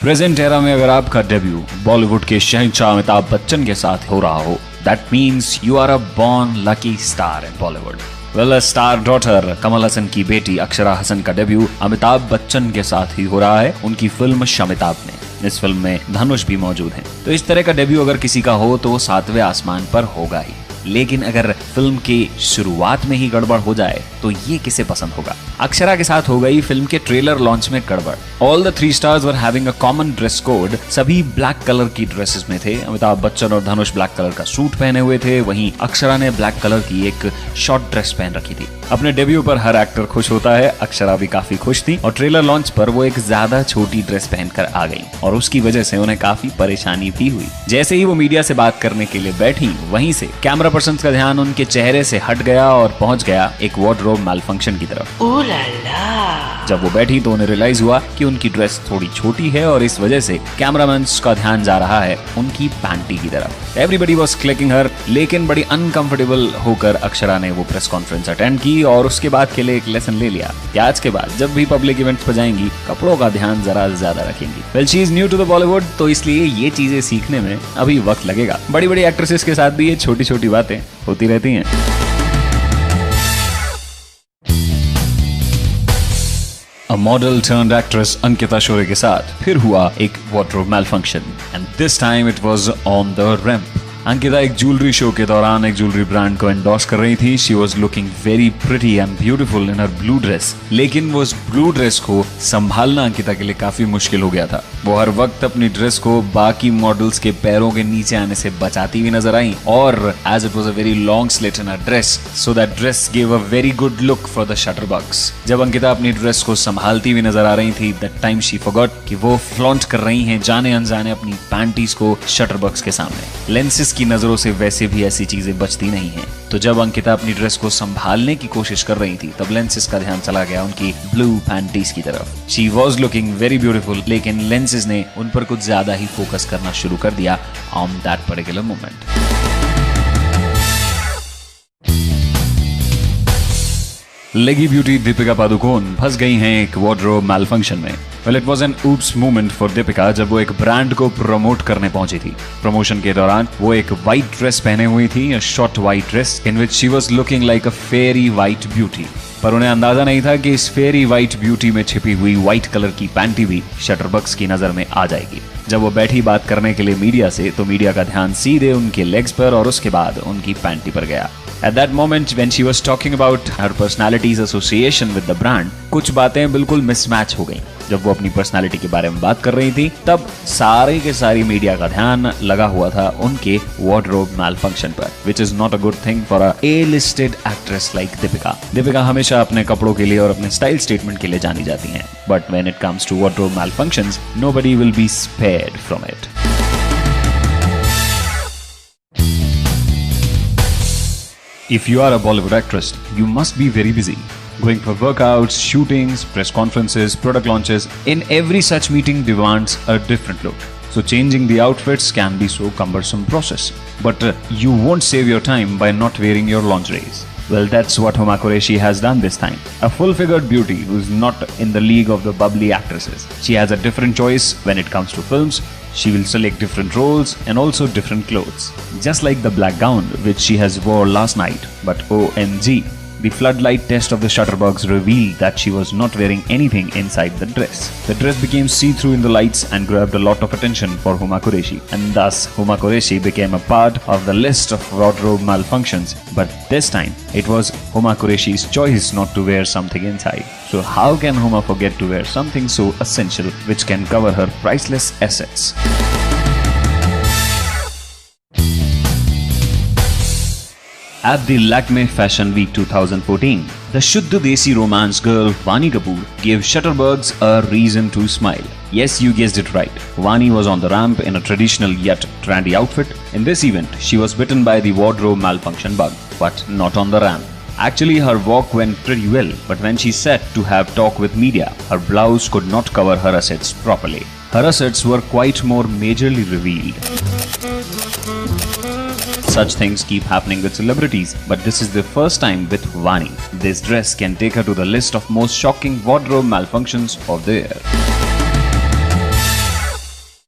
Present era में अगर आपका डेब्यू बॉलीवुड के शहंशाह अमिताभ बच्चन के साथ हो रहा हो, that means you are a born lucky star in Bollywood. Well, star daughter Kamal Haasan की बेटी अक्षरा हसन का डेब्यू अमिताभ बच्चन के साथ ही हो रहा है उनकी फिल्म शमिताभ में। इस फिल्म में धनुष भी मौजूद हैं। तो इस तरह का डेब्यू अगर किसी का हो तो वो 7वें आसमान पर होगा ही। लेकिन अगर फिल्म की शुरुआत में ही गड़बड़ हो जाए तो ये किसे पसंद होगा। अक्षरा के साथ हो गई फिल्म के ट्रेलर लॉन्च में गड़बड़। All the 3 stars were having a common dress code. सभी ब्लैक कलर की ड्रेसेस में थे। अमिताभ बच्चन और धनुष ब्लैक कलर का सूट पहने हुए थे, वहीं अक्षरा ने ब्लैक कलर की एक शॉर्ट ड्रेस पहन रखी थी। अपने डेब्यू पर हर एक्टर खुश होता है, अक्षरा भी काफी खुश थी और ट्रेलर लॉन्च पर वो एक ज्यादा छोटी ड्रेस पहनकर आ गई और उसकी वजह से उन्हें काफी परेशानी भी हुई। जैसे ही वो मीडिया से बात करने के लिए बैठी, वहीं से कैमरा पर्सन का ध्यान उनके चेहरे से हट गया और पहुंच गया एक वार्डरोब मैलफंक्शन की तरफ। ओह ला ला। जब वो बैठी तो उन्हें रियलाइज हुआ कि उनकी ड्रेस थोड़ी छोटी है और इस वजह से कैमरामैन का ध्यान जा रहा है उनकी पैंटी की तरफ। एवरीबडी वाज क्लिकिंग हर, लेकिन बड़ी अनकंफर्टेबल होकर अक्षरा ने वो प्रेस कॉन्फ्रेंस अटेंड की और उसके बाद के लिए एक लेसन ले लिया कि आज के बाद जब भी पब्लिक इवेंट्स पर जाएंगी कपड़ों का ध्यान जरा ज्यादा रखेंगी। Well, she is new to the Bollywood, तो इसलिए ये चीजें सीखने में अभी वक्त लगेगा। बड़ी बड़ी एक्ट्रेसेस के साथ भी ये छोटी छोटी बातें होती रहती हैं। A model turned actress Ankita शोरे के साथ फिर हुआ एक wardrobe malfunction and this time it was on the ramp। Ankita एक ज्वेलरी शो के दौरान एक ज्वेलरी ब्रांड को एंडोर्स कर रही थी। She was looking very pretty and beautiful in her blue dress, लेकिन वो उस ब्लू ड्रेस को संभालना अंकिता के लिए काफी मुश्किल हो गया था। वो हर वक्त अपनी ड्रेस को बाकी मॉडल्स के पैरों के नीचे आने से बचाती हुई नजर आई और as it was a very long slit in her dress, so that dress give a very good look for the shutterbugs. जब अंकिता अपनी ड्रेस को संभालती हुई नजर आ रही थी, दैट टाइम शी फॉरगॉट कि वो फ्लॉन्ट कर रही हैं जाने अनजाने अपनी पैंटीज को शटरबग्स के सामने। लेंसेज की नजरों से वैसे भी ऐसी चीजें बचती नहीं हैं। तो जब अंकिता अपनी ड्रेस को संभालने की कोशिश कर रही थी तब लेंसेज का ध्यान चला गया उनकी ब्लू पैंटीज की तरफ। She was looking very beautiful, लेकिन लेंसेज ने उन पर कुछ ज्यादा ही फोकस करना शुरू कर दिया ऑन दैट पर्टिकुलर मोमेंट। लेगी ब्यूटी दीपिका पादुकोण फंस गई हैं एक वार्डरोब मैलफंक्शन में। Well, it was an oops moment for Deepika जब वो एक ब्रांड को प्रमोट करने पहुंची थी। प्रमोशन के दौरान वो एक व्हाइट ड्रेस पहने हुई थी, a short white dress in which she was looking like a fairy white beauty. पर उन्हें अंदाजा नहीं था कि इस फेरी व्हाइट ब्यूटी में छिपी हुई व्हाइट कलर की पैंटी भी शटरबग्स की नजर में आ जाएगी। जब वो बैठी बात करने के लिए मीडिया से, तो मीडिया का ध्यान सीधे उनके लेग्स पर और उसके बाद उनकी पैंटी पर गया। At that moment when she was talking about her personality's association with the brand, कुछ बातें बिल्कुल मिसमैच हो गईं। जब वो अपनी पर्सनालिटी के बारे में बात कर रही थी तब सारे के सारी मीडिया का ध्यान लगा हुआ था उनके वार्डरोब मैलफंक्शन पर, which is not a good thing for a A-listed actress like Deepika. Deepika हमेशा अपने कपड़ों के लिए और अपने स्टाइल स्टेटमेंट के लिए जानी जाती हैं, but when it comes to wardrobe malfunctions, nobody will be spared from it। If you are a Bollywood actress, you must be very busy, going for workouts, shootings, press conferences, product launches. In every such meeting demands a different look. So changing the outfits can be so cumbersome process. But you won't save your time by not wearing your lingeries. Well, that's what Huma Qureshi has done this time. A full-figured beauty who's not in the league of the bubbly actresses. She has a different choice when it comes to films. She will select different roles and also different clothes. Just like the black gown which she has wore last night. But OMG, the floodlight test of the shutterbugs revealed that she was not wearing anything inside the dress. The dress became see-through in the lights and grabbed a lot of attention for Huma Qureshi. And thus, Huma Qureshi became a part of the list of wardrobe malfunctions. But this time, it was Huma Qureshi's choice not to wear something inside. So how can Huma forget to wear something so essential which can cover her priceless assets? At the Lakme Fashion Week 2014, the Shuddha Desi romance girl Vani Kapoor gave shutterbugs a reason to smile. Yes, you guessed it right. Vani was on the ramp in a traditional yet trendy outfit. In this event, she was bitten by the wardrobe malfunction bug, but not on the ramp. Actually, her walk went pretty well, but when she sat to have talk with media, her blouse could not cover her assets properly. Her assets were quite more majorly revealed. Such things keep happening with celebrities, but this is the first time with Vani. This dress can take her to the list of most shocking wardrobe malfunctions of the year.